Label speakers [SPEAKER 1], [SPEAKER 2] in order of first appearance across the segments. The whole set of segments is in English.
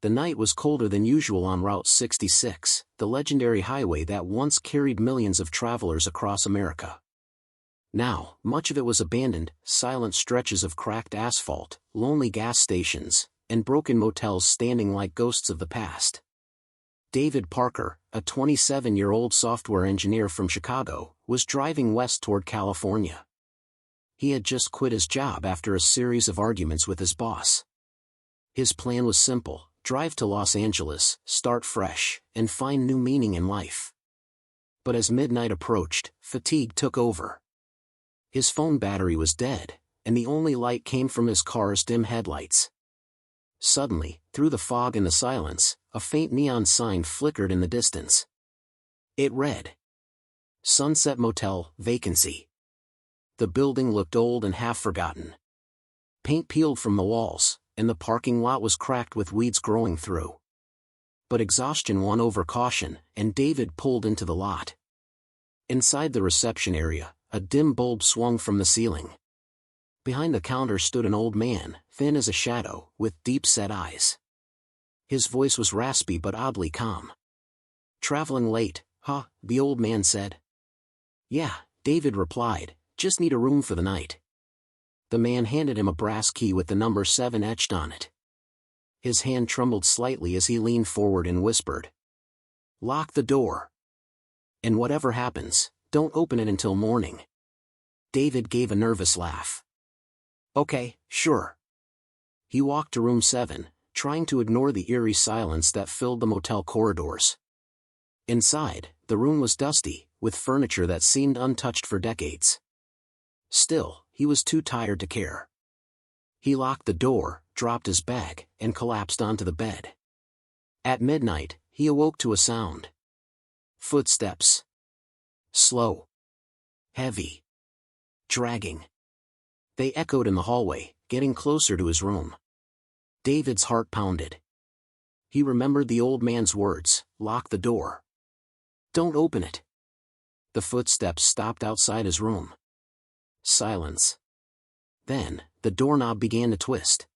[SPEAKER 1] The night was colder than usual on Route 66, the legendary highway that once carried millions of travelers across America. Now, much of it was abandoned, silent stretches of cracked asphalt, lonely gas stations, and broken motels standing like ghosts of the past. David Parker, a 27-year-old software engineer from Chicago, was driving west toward California. He had just quit his job after a series of arguments with his boss. His plan was simple: drive to Los Angeles, start fresh, and find new meaning in life. But as midnight approached, fatigue took over. His phone battery was dead, and the only light came from his car's dim headlights. Suddenly, through the fog and the silence, a faint neon sign flickered in the distance. It read, "Sunset Motel, vacancy." The building looked old and half-forgotten. Paint peeled from the walls, and the parking lot was cracked with weeds growing through. But exhaustion won over caution, and David pulled into the lot. Inside the reception area, a dim bulb swung from the ceiling. Behind the counter stood an old man, thin as a shadow, with deep-set eyes. His voice was raspy but oddly calm. "Traveling late, huh?" the old man said. "Yeah," David replied, "just need a room for the night." The man handed him a brass key with the number 7 etched on it. His hand trembled slightly as he leaned forward and whispered, "Lock the door. And whatever happens, don't open it until morning." David gave a nervous laugh. "Okay, sure." He walked to room 7, trying to ignore the eerie silence that filled the motel corridors. Inside, the room was dusty, with furniture that seemed untouched for decades. Still, he was too tired to care. He locked the door, dropped his bag, and collapsed onto the bed. At midnight, he awoke to a sound. Footsteps. Slow. Heavy. Dragging. They echoed in the hallway, getting closer to his room. David's heart pounded. He remembered the old man's words, "Lock the door. Don't open it." The footsteps stopped outside his room. Silence. Then, the doorknob began to twist.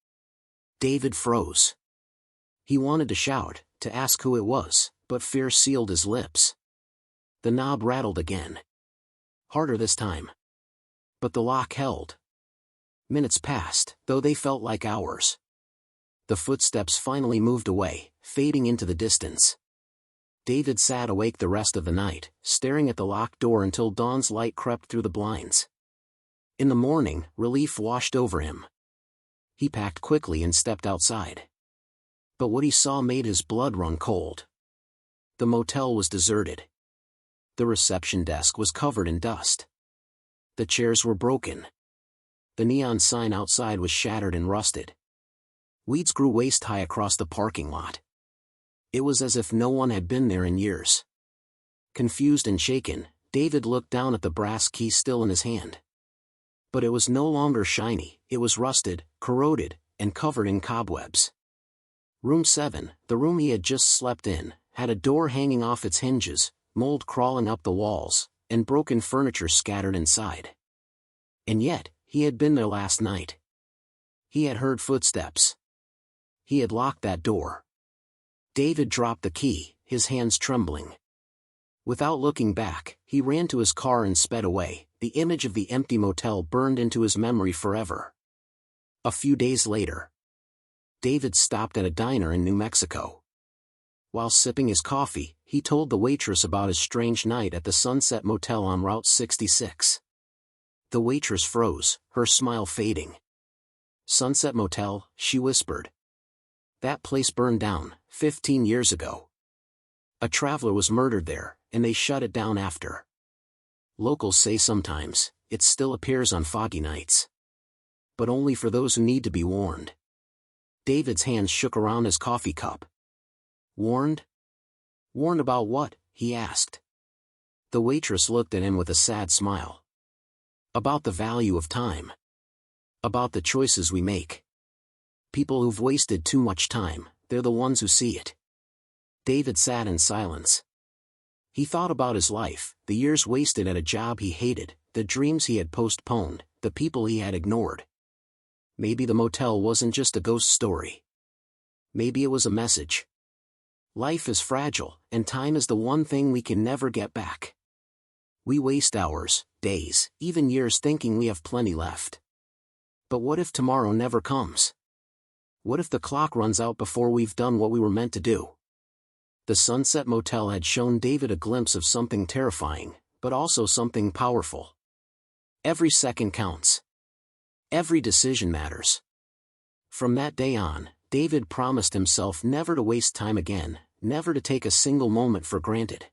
[SPEAKER 1] David froze. He wanted to shout, to ask who it was, but fear sealed his lips. The knob rattled again. Harder this time. But the lock held. Minutes passed, though they felt like hours. The footsteps finally moved away, fading into the distance. David sat awake the rest of the night, staring at the locked door until dawn's light crept through the blinds. In the morning, relief washed over him. He packed quickly and stepped outside. But what he saw made his blood run cold. The motel was deserted. The reception desk was covered in dust. The chairs were broken. The neon sign outside was shattered and rusted. Weeds grew waist-high across the parking lot. It was as if no one had been there in years. Confused and shaken, David looked down at the brass key still in his hand. But it was no longer shiny, it was rusted, corroded, and covered in cobwebs. Room 7, the room he had just slept in, had a door hanging off its hinges, mold crawling up the walls, and broken furniture scattered inside. And yet, he had been there last night. He had heard footsteps. He had locked that door. David dropped the key, his hands trembling. Without looking back, he ran to his car and sped away. The image of the empty motel burned into his memory forever. A few days later, David stopped at a diner in New Mexico. While sipping his coffee, he told the waitress about his strange night at the Sunset Motel on Route 66. The waitress froze, her smile fading. "Sunset Motel," she whispered. "That place burned down, 15 years ago. A traveler was murdered there, and they shut it down after. Locals say sometimes, it still appears on foggy nights. But only for those who need to be warned." David's hands shook around his coffee cup. "Warned? Warned about what?" he asked. The waitress looked at him with a sad smile. "About the value of time. About the choices we make. People who've wasted too much time, they're the ones who see it." David sat in silence. He thought about his life, the years wasted at a job he hated, the dreams he had postponed, the people he had ignored. Maybe the motel wasn't just a ghost story. Maybe it was a message. Life is fragile, and time is the one thing we can never get back. We waste hours, days, even years thinking we have plenty left. But what if tomorrow never comes? What if the clock runs out before we've done what we were meant to do? The Sunset Motel had shown David a glimpse of something terrifying, but also something powerful. Every second counts. Every decision matters. From that day on, David promised himself never to waste time again, never to take a single moment for granted.